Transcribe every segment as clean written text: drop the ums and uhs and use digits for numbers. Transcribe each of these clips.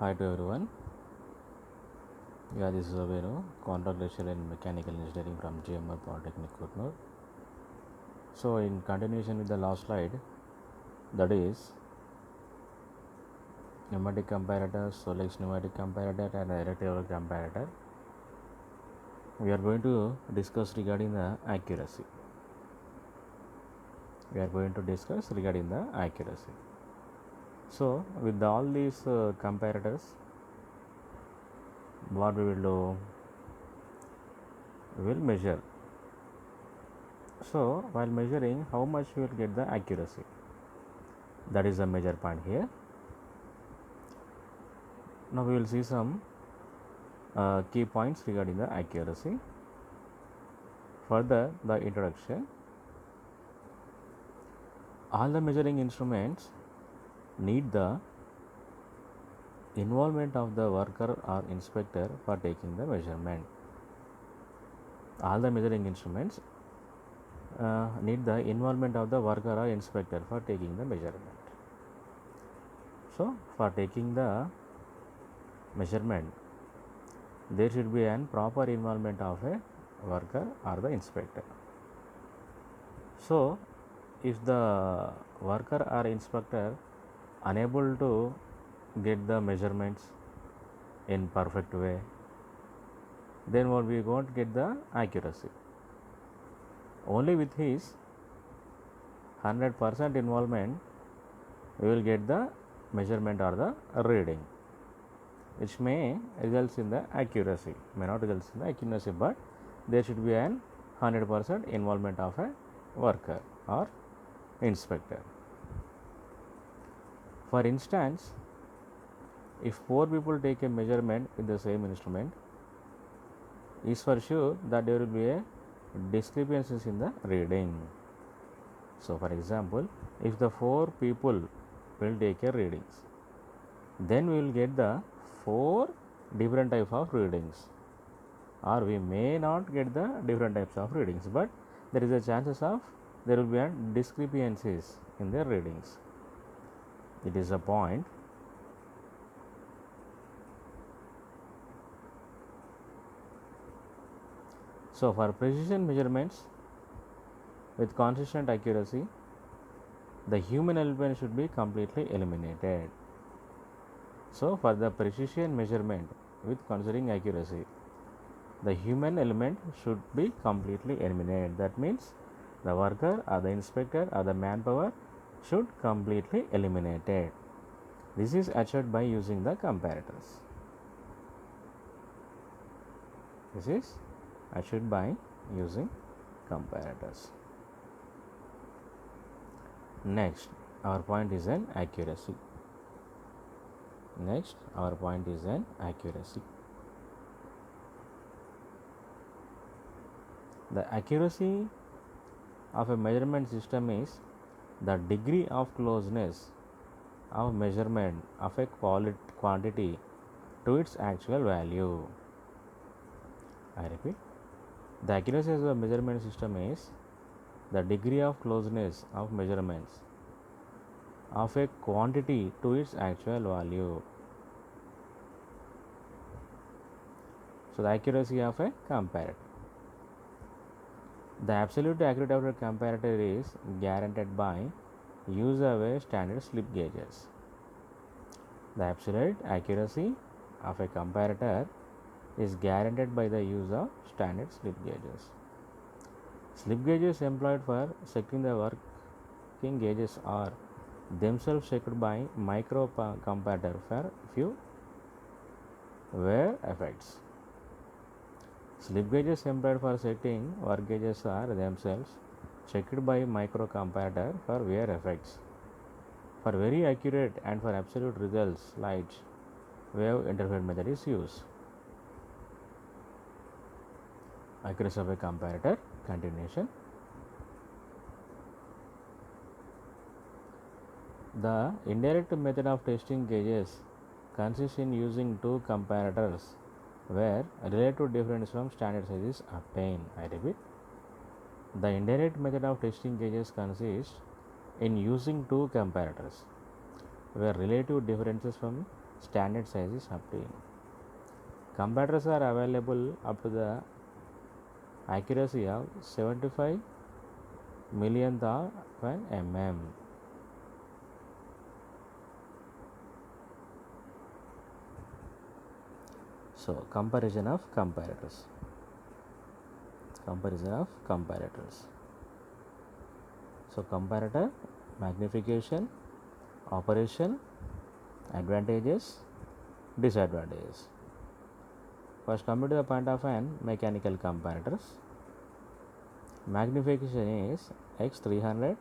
Hi to everyone. This is Avenu, contract lecturer in mechanical engineering from GMR Polytechnic Kurnool. So, in continuation with the last slide, that is pneumatic comparator, Solex pneumatic comparator, and electrical comparator. We are going to discuss regarding the accuracy. So, with all these comparators, what we will do? We will measure. So, while measuring, how much we will get the accuracy? That is the major point here. Now, we will see some key points regarding the accuracy. Further, the introduction. All the measuring instruments need the involvement of the worker or inspector for taking the measurement. All the measuring instruments need the involvement of the worker or inspector for taking the measurement. So, for taking the measurement, there should be an proper involvement of a worker or the inspector. So, if the worker or inspector unable to get the measurements in perfect way, then what we won't get the accuracy. Only with his 100% involvement we will get the measurement or the reading, which may results in the accuracy, may not results in the accuracy, but there should be an 100% involvement of a worker or inspector. For instance, if 4 people take a measurement with the same instrument, is for sure that there will be a discrepancies in the reading. So, for example, if the 4 people will take a readings, then we will get the 4 different type of readings, or we may not get the different types of readings, but there is a chances of there will be discrepancies in their readings. It is a point. So, for precision measurements with consistent accuracy, the human element should be completely eliminated. So, for the precision measurement with considering accuracy, the human element should be completely eliminated. That means the worker or the inspector or the manpower should completely eliminated. This is achieved by using the comparators. This is achieved by using comparators. Next, our point is an accuracy. The accuracy of a measurement system is the degree of closeness of measurement of a quantity to its actual value. I repeat, the accuracy of a measurement system is the degree of closeness of measurements of a quantity to its actual value. So, the accuracy of a comparator. The absolute accuracy of a comparator is guaranteed by use of a standard slip gauges. The absolute accuracy of a comparator is guaranteed by the use of standard slip gauges. Slip gauges employed for checking the working gauges are themselves checked by micro comparator for few wear effects. Slip gauges employed for setting work gauges are themselves checked by micro comparator for wear effects. For very accurate and for absolute results, light wave interference method is used. Accuracy of a comparator. Continuation. The indirect method of testing gauges consists in using two comparators where relative difference from standard size is obtained. I repeat, the indirect method of testing gauges consists in using two comparators where relative differences from standard size is obtained. Competitors are available up to the accuracy of 75 millionth of an mm. So comparison of comparators. So comparator, magnification, operation, advantages, disadvantages. First, coming to the point of an mechanical comparators. Magnification is x 300,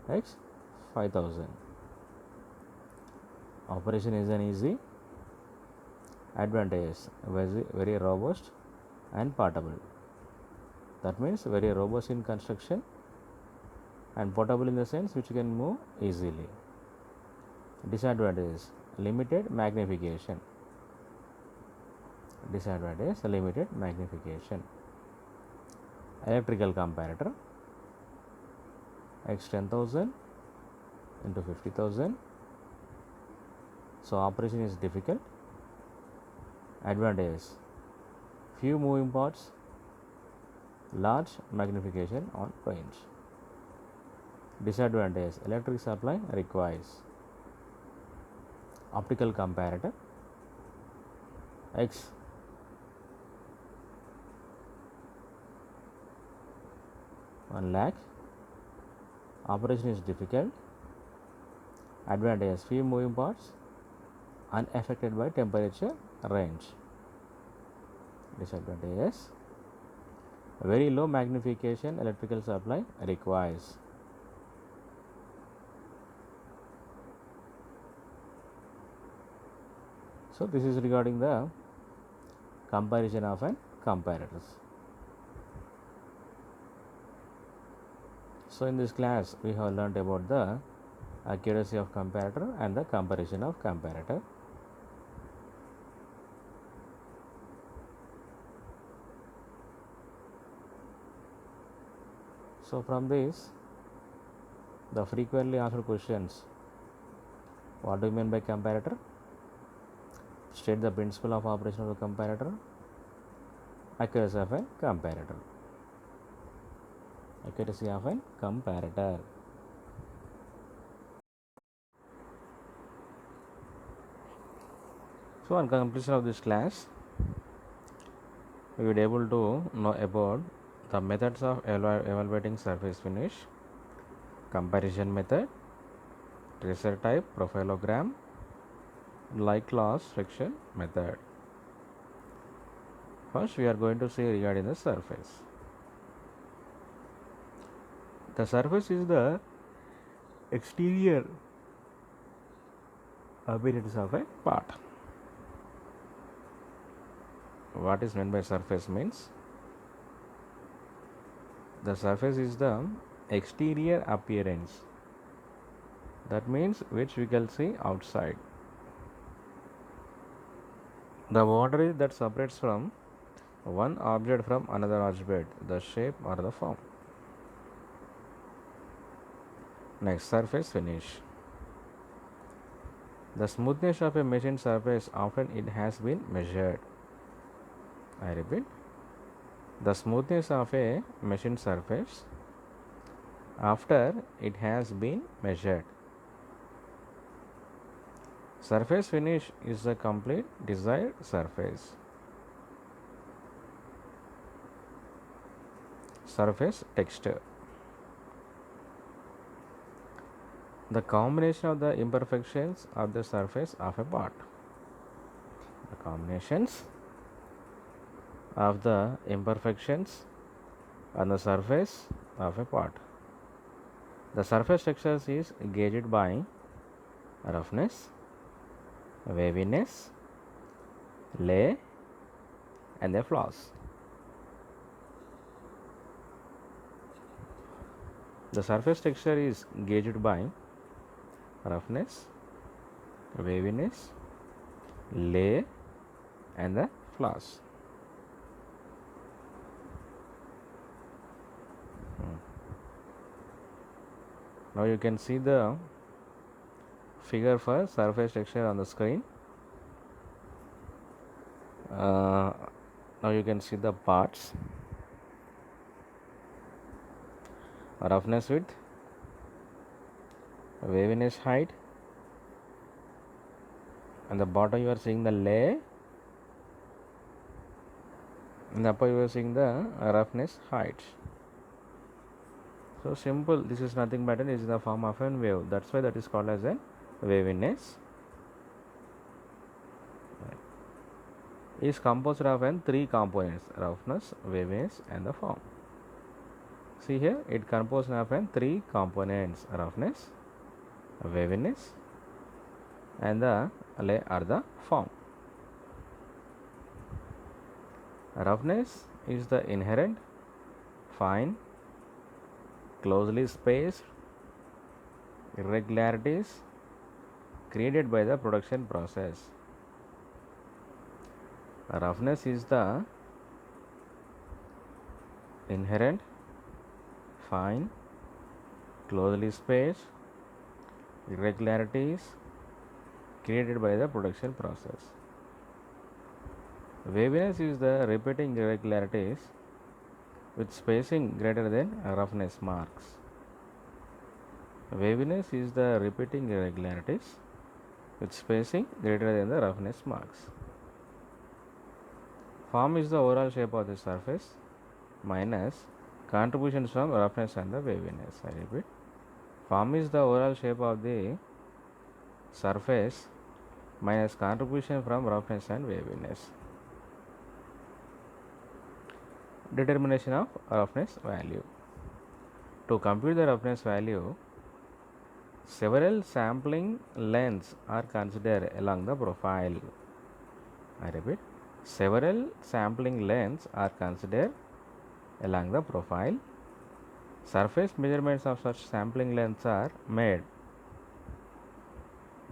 x 5000. Operation is an easy. Advantage, very robust and portable. That means very robust in construction and portable in the sense which can move easily. Disadvantage, limited magnification. Electrical comparator, x 10,000 into 50,000. So operation is difficult. Advantage, few moving parts, large magnification on range. Disadvantage, electric supply requires. Optical comparator, x 1 lakh. Operation is difficult. Advantage, few moving parts, unaffected by temperature range. Disadvantages, very low magnification electrical supply requires. So this is regarding the comparison of an comparators. So in this class we have learnt about the accuracy of comparator and the comparison of comparator. So from this, the frequently asked questions: what do you mean by comparator? State the principle of operation of the comparator. Accuracy of a comparator. So on completion of this class, we will be able to know about the methods of evaluating surface finish, comparison method, tracer type, profilogram, like loss friction method. First, we are going to see regarding the surface. The surface is the exterior appearance of a part. What is meant by surface means the surface is the exterior appearance. That means which we can see outside. The boundary that separates from one object from another object, the shape or the form. Next, surface finish. The smoothness of a machined surface often it has been measured. I repeat, the smoothness of a machined surface after it has been measured. Surface finish is the complete desired surface. Surface texture. The combination of the imperfections of the surface of a part. The combinations of the imperfections on the surface of a part. The surface texture is gauged by roughness, waviness, lay, and the flaws. The surface texture is gauged by roughness, waviness, lay, and the flaws. Now you can see the figure for surface texture on the screen. Now you can see the parts. Roughness width, waviness height, and the bottom you are seeing the lay, and the upper you are seeing the roughness height. So simple, this is nothing but is in the form of a wave. That's why that is called as a waviness. Is composed of three components: roughness, waviness, and the form. See here, it composed of three components: roughness, waviness, and the lay or the form. Roughness is the inherent, fine, closely spaced irregularities created by the production process. Roughness is the inherent, fine, closely spaced irregularities created by the production process. Waviness is the repeating irregularities with spacing greater than roughness marks. Waviness is the repeating irregularities with spacing greater than the roughness marks. Form is the overall shape of the surface minus contributions from roughness and the waviness. I repeat, form is the overall shape of the surface minus contribution from roughness and waviness. Determination of roughness value. To compute the roughness value, several sampling lengths are considered along the profile. I repeat, several sampling lengths are considered along the profile. Surface measurements of such sampling lengths are made.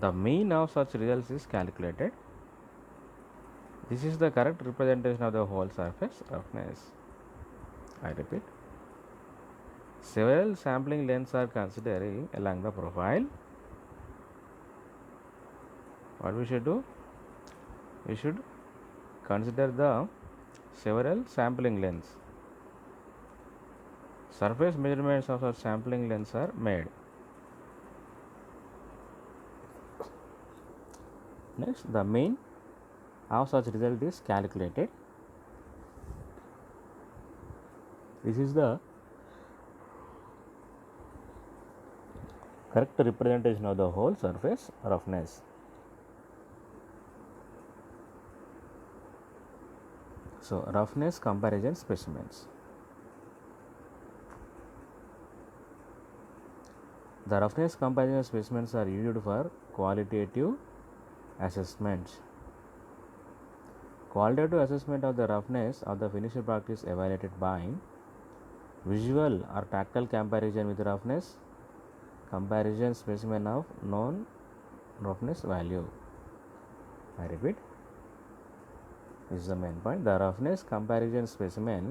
The mean of such results is calculated. This is the correct representation of the whole surface roughness. I repeat, several sampling lengths are considered along the profile. What we should do? We should consider the several sampling lengths. Surface measurements of such sampling lengths are made. Next, the mean of such result is calculated. This is the correct representation of the whole surface roughness. So, roughness comparison specimens. The roughness comparison specimens are used for qualitative assessments. Qualitative assessment of the roughness of the finished product is evaluated by visual or tactile comparison with roughness comparison specimen of known roughness value. I repeat, this is the main point. The roughness comparison specimens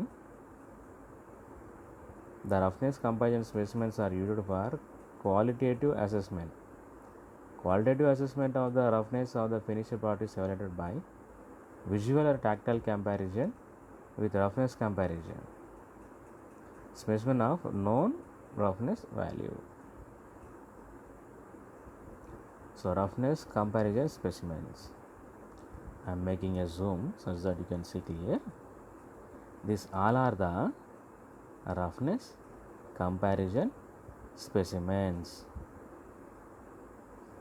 are used for qualitative assessment. Qualitative assessment of the roughness of the finished product is evaluated by visual or tactile comparison with roughness comparison specimen of known roughness value. So, roughness comparison specimens. I am making a zoom such that you can see clear. These all are the roughness comparison specimens.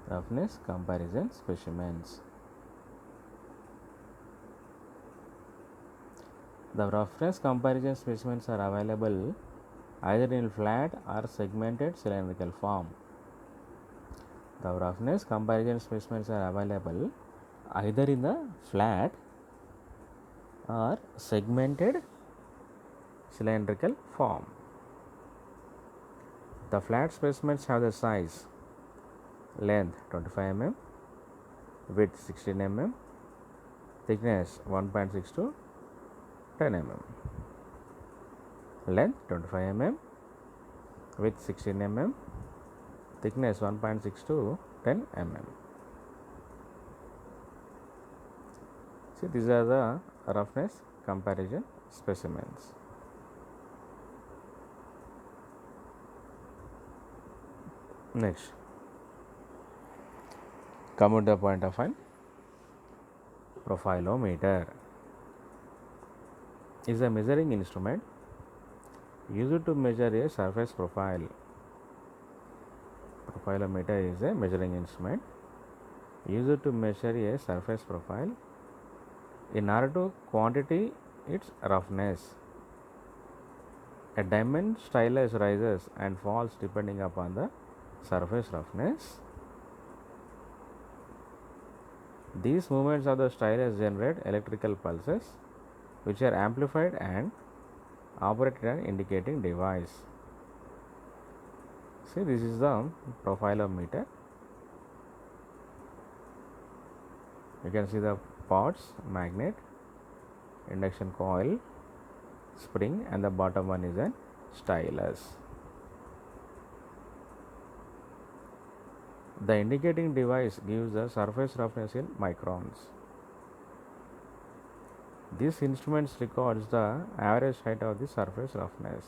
Roughness comparison specimens. The roughness comparison specimens are available either in flat or segmented cylindrical form. The roughness comparison specimens are available either in the flat or segmented cylindrical form. The flat specimens have the size length 25 mm, width 16 mm, thickness 1.6 to 10 mm, length 25 mm, width 16 mm, thickness 1.6 to 10 mm. See, these are the roughness comparison specimens. Next, come to the point of an profilometer is a measuring instrument used to measure a surface profile. Profilometer is a measuring instrument used to measure a surface profile in order to quantity its roughness. A diamond stylus rises and falls depending upon the surface roughness. These movements of the stylus generate electrical pulses which are amplified and operated an indicating device. See, this is the profilometer. You can see the parts, magnet, induction coil, spring, and the bottom one is a stylus. The indicating device gives the surface roughness in microns. This instrument records the average height of the surface roughness.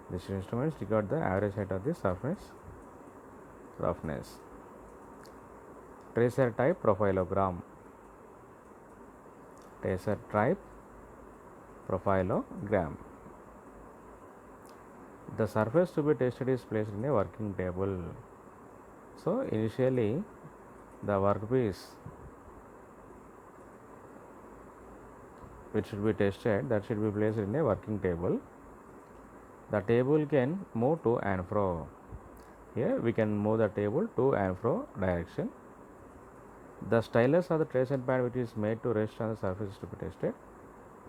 This instrument records the average height of the surface roughness. Tracer type profilogram. Tracer type profilogram. The surface to be tested is placed in a working table. So, initially the workpiece which should be tested, that should be placed in a working table. The table can move to and fro. Here we can move the table to and fro direction. The stylus or the tracer pad which is made to rest on the surface to be tested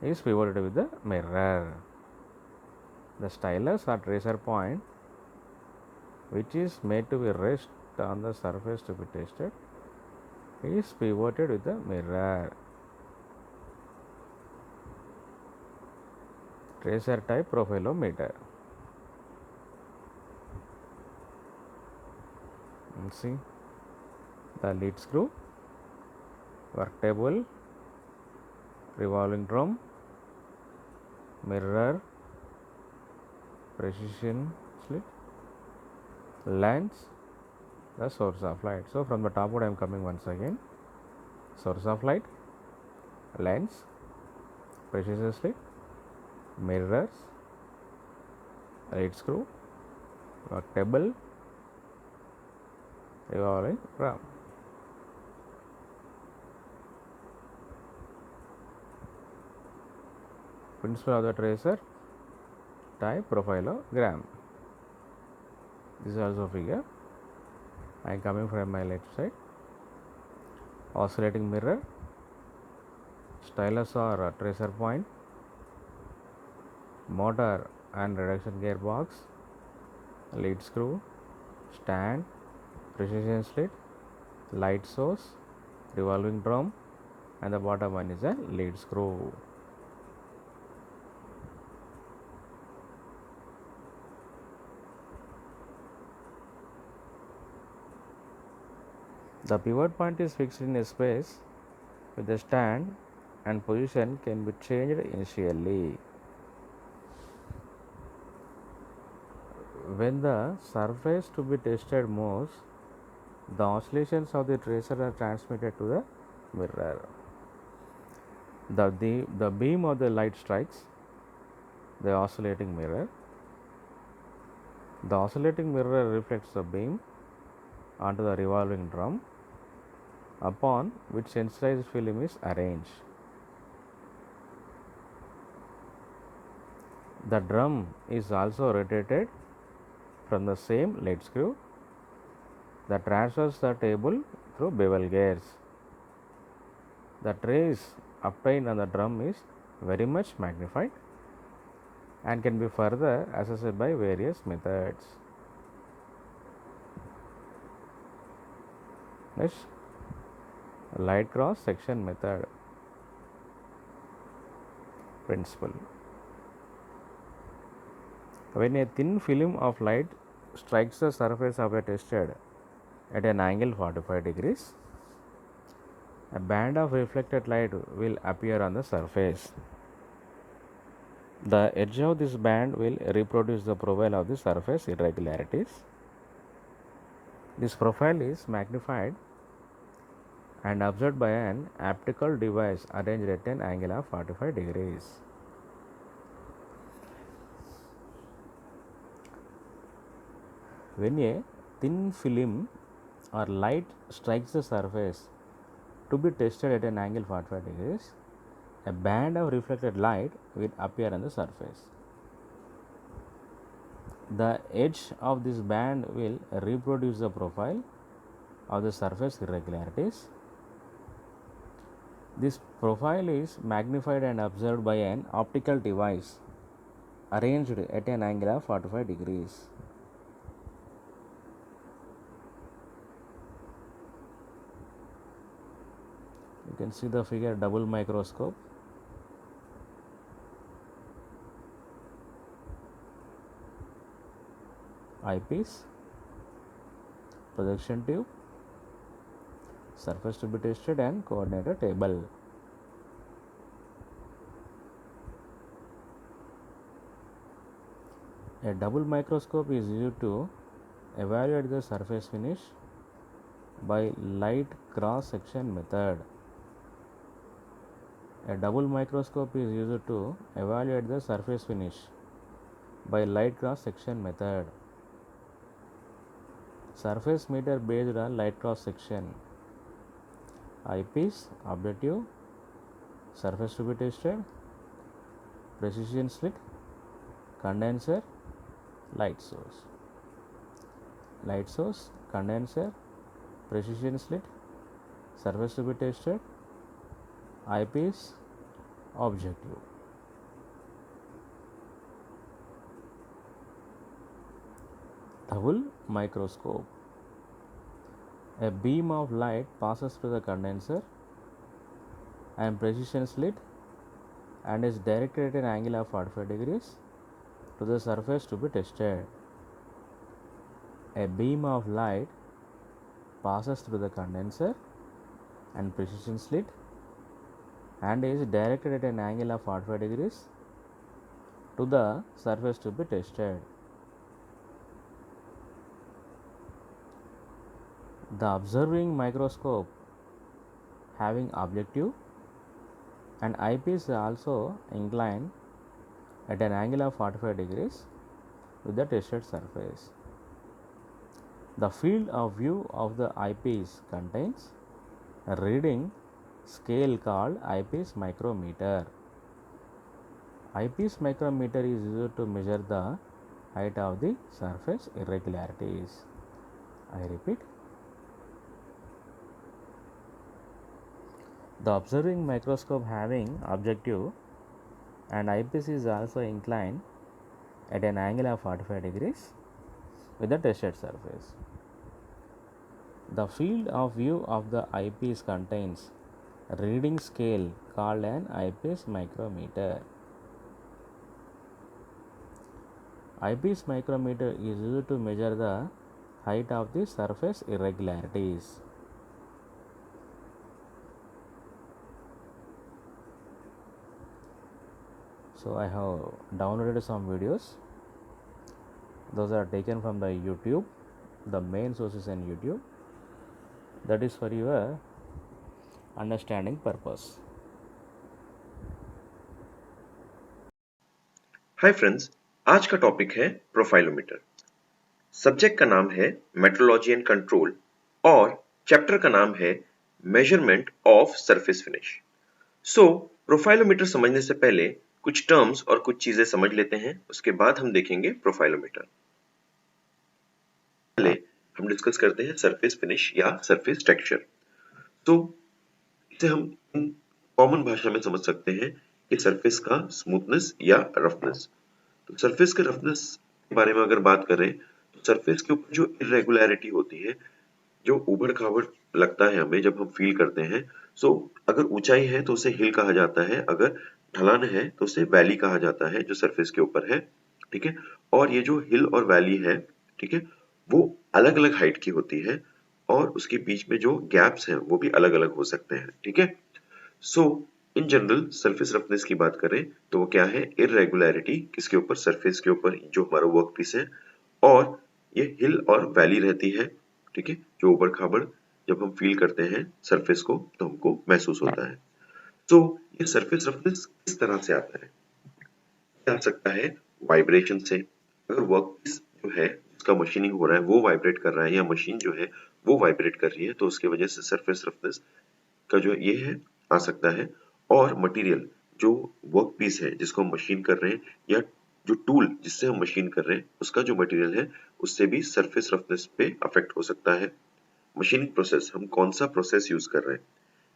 is pivoted with the mirror. The stylus or tracer point which is made to be rest on the surface to be tested is pivoted with the mirror. Tracer type profilometer. See the lead screw, work table, revolving drum, mirror, precision slit, lens, the source of light. So, from the top I am coming once again. Source of light, lens, precision slit, mirrors, lead screw, work table, revolving drum. Principle of the tracer type profilogram. This is also figure. I am coming from my left side. Oscillating mirror, stylus or tracer point, motor and reduction gearbox, lead screw, stand, precision slit, light source, revolving drum, and the bottom one is a lead screw. The pivot point is fixed in a space with the stand and position can be changed initially. When the surface to be tested moves, the oscillations of the tracer are transmitted to the mirror. The beam of the light strikes the oscillating mirror. The oscillating mirror reflects the beam onto the revolving drum, upon which sensitized film is arranged. The drum is also rotated from the same lead screw that transfers the table through bevel gears. The trace obtained on the drum is very much magnified and can be further assessed by various methods. Next, light cross section method. Principle. When a thin film of light strikes the surface of a tested at an angle 45 degrees, a band of reflected light will appear on the surface. The edge of this band will reproduce the profile of the surface irregularities. This profile is magnified and observed by an optical device arranged at an angle of 45 degrees. When a thin film or light strikes the surface to be tested at an angle 45 degrees, a band of reflected light will appear on the surface. The edge of this band will reproduce the profile of the surface irregularities. This profile is magnified and observed by an optical device arranged at an angle of 45 degrees. You can see the figure double microscope. Eyepiece, projection tube, surface to be tested and coordinator table. A double microscope is used to evaluate the surface finish by light cross section method. A double microscope is used to evaluate the surface finish by light cross section method. Surface meter based on light cross section. Eyepiece, objective, surface to be tested, precision slit, condenser, light source. Light source, condenser, precision slit, surface to be tested, eyepiece, objective. Double microscope. A beam of light passes through the condenser and precision slit and is directed at an angle of 45 degrees to the surface to be tested. A beam of light passes through the condenser and precision slit and is directed at an angle of 45 degrees to the surface to be tested. The observing microscope having objective and eyepiece is also inclined at an angle of 45 degrees with the tested surface. The field of view of the eyepiece contains a reading scale called eyepiece micrometer. Eyepiece micrometer is used to measure the height of the surface irregularities. I repeat. The observing microscope having objective and eyepiece is also inclined at an angle of 45 degrees with the tested surface. The field of view of the eyepiece contains a reading scale called an eyepiece micrometer. Eyepiece micrometer is used to measure the height of the surface irregularities. So I have downloaded some videos. Those are taken from the YouTube, the main sources in YouTube. That is for your understanding purpose. Hi friends, आज का topic है प्रोफाइलोमीटर। Subject का नाम है metrology and control और chapter का नाम है मेजरमेंट ऑफ सरफेस फिनिश। सो प्रोफाइलोमीटर समझने से पहले कुछ टर्म्स और कुछ चीजें समझ लेते हैं, उसके बाद हम देखेंगे प्रोफाइलोमीटर। पहले हम डिस्कस करते हैं सरफेस फिनिश या सरफेस टेक्सचर। तो इसे हम कॉमन भाषा में समझ सकते हैं कि सरफेस का स्मूथनेस या रफनेस। तो सरफेस के रफनेस के बारे में अगर बात करें तो सरफेस के ऊपर जो इरेगुलरिटी होती है, जो उबड़ खाबड़ लगता है हमें जब हम फील करते हैं, सो अगर ऊंचाई है तो उसे हिल कहा जाता है, अगर ढलान है तो उसे वैली कहा जाता है जो सरफेस के ऊपर है, ठीक है। और ये जो हिल और वैली है ठीक है, वो अलग अलग हाइट की होती है और उसके बीच में जो गैप्स हैं वो भी अलग अलग हो सकते हैं। ठीक है, सो इन जनरल सरफेस रफनेस की बात करें तो वो क्या है, इरेगुलरिटी किसके ऊपर, सरफेस के ऊपर जो हमारा वर्क पीस है, और ये हिल और वैली रहती है। ठीक है, जो ऊबड़ खाबड़ जब हम फील करते हैं सरफेस को तो हमको महसूस होता है। तो ये सरफेस रफनेस किस तरह से आता है, आ सकता है वाइब्रेशन से। अगर वर्कपीस जो है जिसका मशीनिंग हो रहा है वो वाइब्रेट कर रहा है या मशीन जो है वो वाइब्रेट कर रही है तो उसकी वजह से सरफेस रफनेस का जो ये है आ सकता है। और मटेरियल जो वर्क पीस है जिसको हम मशीन कर रहे हैं या जो टूल जिससे हम मशीन कर रहे हैं उसका जो मटेरियल है उससे भी सरफेस रफनेस पे अफेक्ट हो सकता है। मशीनिंग प्रोसेस, हम कौन सा प्रोसेस यूज कर रहे हैं,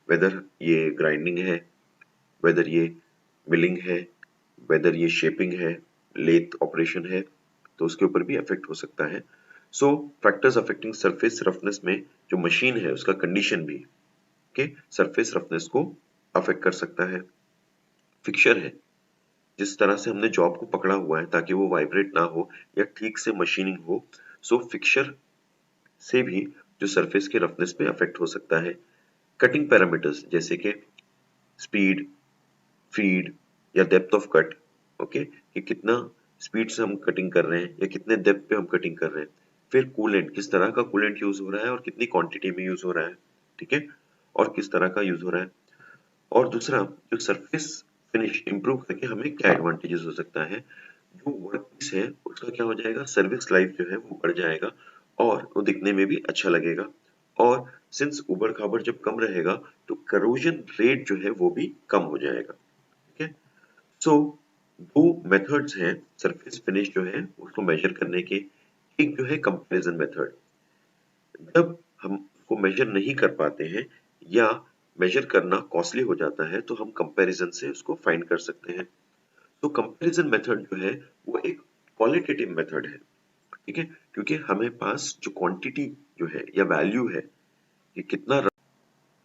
वेदर ये ग्राइंडिंग है, वेदर ये मिलिंग है, वेदर ये शेपिंग है, लेथ ऑपरेशन है, तो उसके ऊपर भी अफेक्ट हो सकता है। सो फैक्टर्स अफेक्टिंग सरफेस रफनेस में जो मशीन है उसका कंडीशन भी के सरफेस रफनेस को अफेक्ट कर सकता है। फिक्सचर है, जिस तरह से हमने जॉब को पकड़ा हुआ है ताकि वो वाइब्रेट ना हो या ठीक से मशीनिंग हो, सो फिक्सचर से भी जो सरफेस के रफनेस पे अफेक्ट हो सकता है। कटिंग पैरामीटर्स जैसे कि स्पीड, फीड या डेप्थ ऑफ कट, ओके, कि कितना स्पीड से हम कटिंग कर रहे हैं या कितने डेप्थ पे हम कटिंग कर रहे हैं। फिर कूलेंट, किस तरह का कूलेंट यूज हो रहा है और कितनी क्वांटिटी में यूज हो रहा है, ठीक है, और किस तरह का यूज हो रहा है। और दूसरा, जो सरफेस फिनिश इंप्रूव करके हमें क्या एडवांटेजेस हो सकता है, जो वर्कपीस है उसका क्या हो जाएगा, सर्विस लाइफ जो है वो बढ़ जाएगा और वो दिखने में भी अच्छा लगेगा। और सिंस ऊबड़ खाबड़ जब कम रहेगा तो करोजन रेट जो है वो भी कम हो जाएगा। ठीक है, सो दो मेथड्स हैं सरफेस फिनिश जो है उसको मेजर करने के। एक जो है कंपैरिजन मेथड, जब हम उसको मेजर नहीं कर पाते हैं या मेजर करना कॉस्टली हो जाता है तो हम कंपैरिजन से उसको फाइंड कर सकते हैं। तो कंपैरिजन मेथड जो है वो एक क्वालिटेटिव मेथड है। ठीक है, क्योंकि हमें पास जो क्वांटिटी जो है या वैल्यू है कि कितना,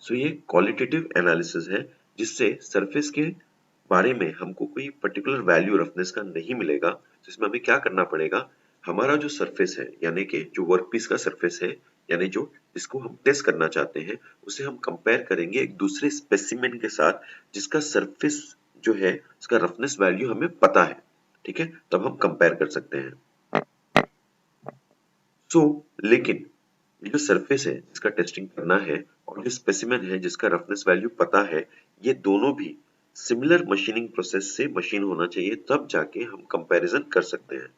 सो ये क्वालिटेटिव एनालिसिस है जिससे सरफेस के बारे में हमको कोई पर्टिकुलर वैल्यू रफनेस का नहीं मिलेगा। जिसमें हमें क्या करना पड़ेगा, हमारा जो सरफेस है यानी कि जो वर्कपीस का सरफेस है यानी जो इसको हम टेस्ट करना चाहते हैं उसे हम कंपेयर करेंगे एक दूसरे स्पेसिमेन के साथ जिसका सरफेस जो है उसका रफनेस वैल्यू हमें पता है। ठीक है, तब हम कंपेयर कर सकते हैं। लेकिन ये जो सरफेस है जिसका टेस्टिंग करना है और जो स्पेसिमेन है जिसका रफनेस वैल्यू पता है, ये दोनों भी सिमिलर मशीनिंग प्रोसेस से मशीन होना चाहिए तब जाके हम कंपैरिजन कर सकते हैं।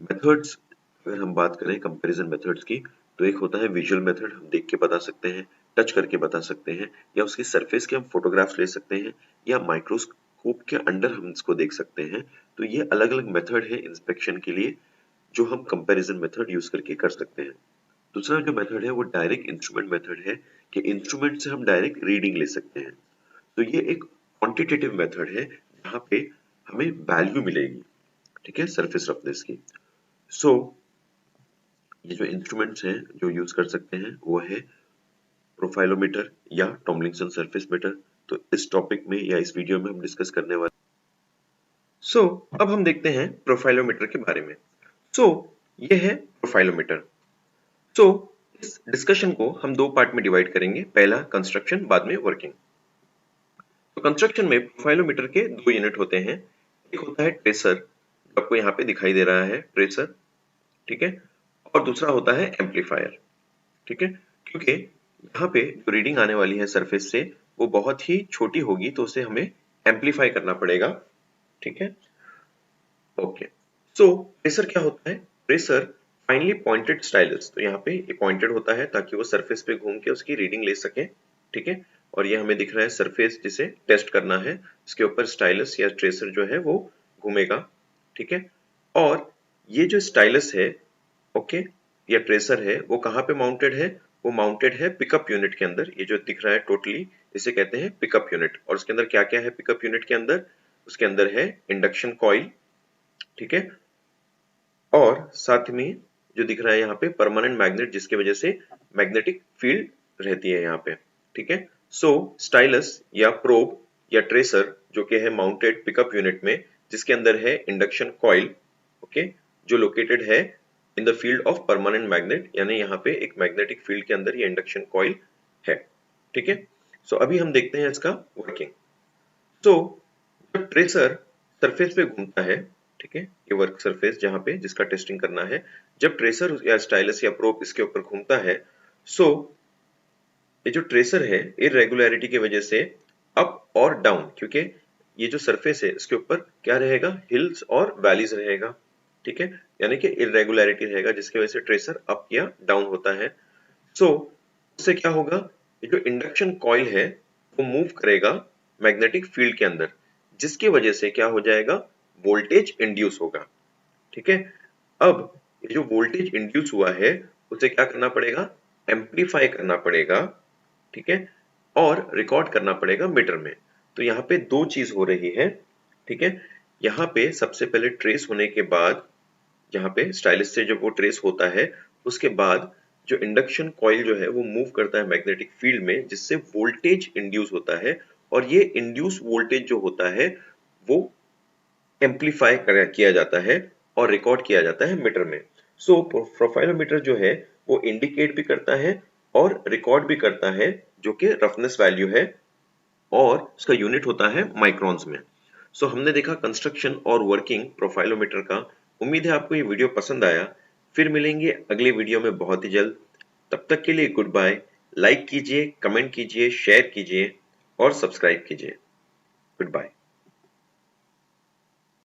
मेथड्स, अगर हम बात करें कंपैरिजन मेथड्स की, तो एक होता है विजुअल मेथड, हम देख के बता सकते हैं, टच करके बता सकते हैं, या उसकी सरफेस के हम फोटोग्राफ्स ले सकते हैं या माइक्रोस्कोप के अंडर हम इसको देख सकते हैं। तो ये अलग अलग मेथड है इंस्पेक्शन के लिए जो हम कंपैरिजन मेथड यूज करके कर सकते हैं। दूसरा जो मेथड है वो डायरेक्ट इंस्ट्रूमेंट मेथड है कि इंस्ट्रूमेंट से हम डायरेक्ट रीडिंग ले सकते हैं। तो ये एक क्वांटिटेटिव मेथड है जहाँ पे हमें वैल्यू मिलेगी, ठीक है, सरफेस रफनेस की। सो ये जो इंस्ट्रूमेंट्स हैं जो यूज कर सकते हैं वो है प्रोफाइलोमीटर या टॉमलिंसन सरफेस मीटर। तो इस टॉपिक में या इस वीडियो में हम डिस्कस करने वाले। अब हम देखते हैं प्रोफाइलोमीटर के बारे में। ये है प्रोफाइलोमीटर। सो इस डिस्कशन को हम दो पार्ट में डिवाइड करेंगे, पहला कंस्ट्रक्शन, बाद में वर्किंग। तो कंस्ट्रक्शन में प्रोफाइलोमीटर के दो यूनिट होते हैं। एक होता है ट्रेसर, जो आपको यहाँ पे दिखाई दे रहा है ट्रेसर, ठीक है, और दूसरा होता है एम्पलीफायर। ठीक है, क्योंकि यहाँ पे जो रीडिंग आने वाली है सरफेस से वो बहुत ही छोटी होगी तो उसे हमें एम्पलीफाई करना पड़ेगा। ठीक है, ओके। ट्रेसर क्या होता है, ट्रेसर फाइनली पॉइंटेड स्टाइलस, तो यहाँ पे ये पॉइंटेड होता है ताकि वो सरफेस पे घूम के उसकी रीडिंग ले सके। ठीक है, और ये हमें दिख रहा है सरफेस जिसे टेस्ट करना है, इसके ऊपर स्टाइलस या ट्रेसर जो है वो घूमेगा। ठीक है, और ये जो स्टाइलस है, ओके, या ट्रेसर है, वो कहाँ पे माउंटेड है, वो माउंटेड है पिकअप यूनिट के अंदर। ये जो दिख रहा है टोटली इसे कहते हैं पिकअप यूनिट। और उसके अंदर क्या क्या है पिकअप यूनिट के अंदर, उसके अंदर है इंडक्शन कॉइल, ठीक है, और साथ में जो दिख रहा है यहाँ पे परमानेंट मैग्नेट, जिसकी वजह से मैग्नेटिक फील्ड रहती है यहाँ पे। ठीक है, स्टाइलस या प्रोब या ट्रेसर जो कि है माउंटेड पिकअप यूनिट में, जिसके अंदर है इंडक्शन कॉइल, ओके, जो लोकेटेड है in the field of permanent magnet, यानी यहाँ पे एक मैग्नेटिक फील्ड के अंदर ये इंडक्शन कॉइल है। ठीक है, सो अभी हम देखते हैं इसका वर्किंग। तो जब ट्रेसर सरफेस पे घूमता है, ठीक है, ये वर्क सरफेस जहाँ पे जिसका टेस्टिंग करना है, जब ट्रेसर या स्टाइलस या प्रोब इसके ऊपर घूमता है, सो ये जो ट्रेसर है इरेगुलरिटी की वजह से अप और डाउन, क्योंकि ये जो सरफेस है इसके ऊपर क्या रहेगा, हिल्स और वैलीज रहेगा। ठीक है, यानी कि इरेगुलरिटी रहेगा जिसकी वजह से ट्रेसर अप या डाउन होता है। सो उससे क्या होगा, ये जो इंडक्शन कॉइल है वो मूव करेगा मैग्नेटिक फील्ड के अंदर, जिसकी वजह से क्या हो जाएगा, वोल्टेज इंड्यूस होगा। ठीक है, अब ये जो वोल्टेज इंड्यूस हुआ है उसे क्या करना पड़ेगा, एम्पलीफाई करना पड़ेगा। ठीक है, और रिकॉर्ड करना पड़ेगा मीटर में। तो यहाँ पे दो चीज हो रही है। ठीक है, यहाँ पे सबसे पहले ट्रेस होने के बाद, यहाँ पे स्टाइलस से जब वो ट्रेस होता है उसके बाद जो इंडक्शन कॉइल जो है वो मूव करता है मैग्नेटिक फील्ड में, जिससे वोल्टेज इंड्यूस होता है, और ये इंड्यूस वोल्टेज जो होता है वो एम्पलीफाई किया जाता है और रिकॉर्ड किया जाता है मीटर में। सो प्रोफाइलोमीटर जो है वो इंडिकेट भी करता है और रिकॉर्ड भी करता है, जो कि रफनेस वैल्यू है, और उसका यूनिट होता है माइक्रोन्स में। सो हमने देखा कंस्ट्रक्शन और वर्किंग प्रोफाइलोमीटर का। उम्मीद है आपको ये वीडियो पसंद आया। फिर मिलेंगे अगले वीडियो में बहुत ही जल्द। तब तक के लिए गुड बाय। लाइक कीजिए, कमेंट कीजिए, शेयर कीजिए और सब्सक्राइब कीजिए। Good bye.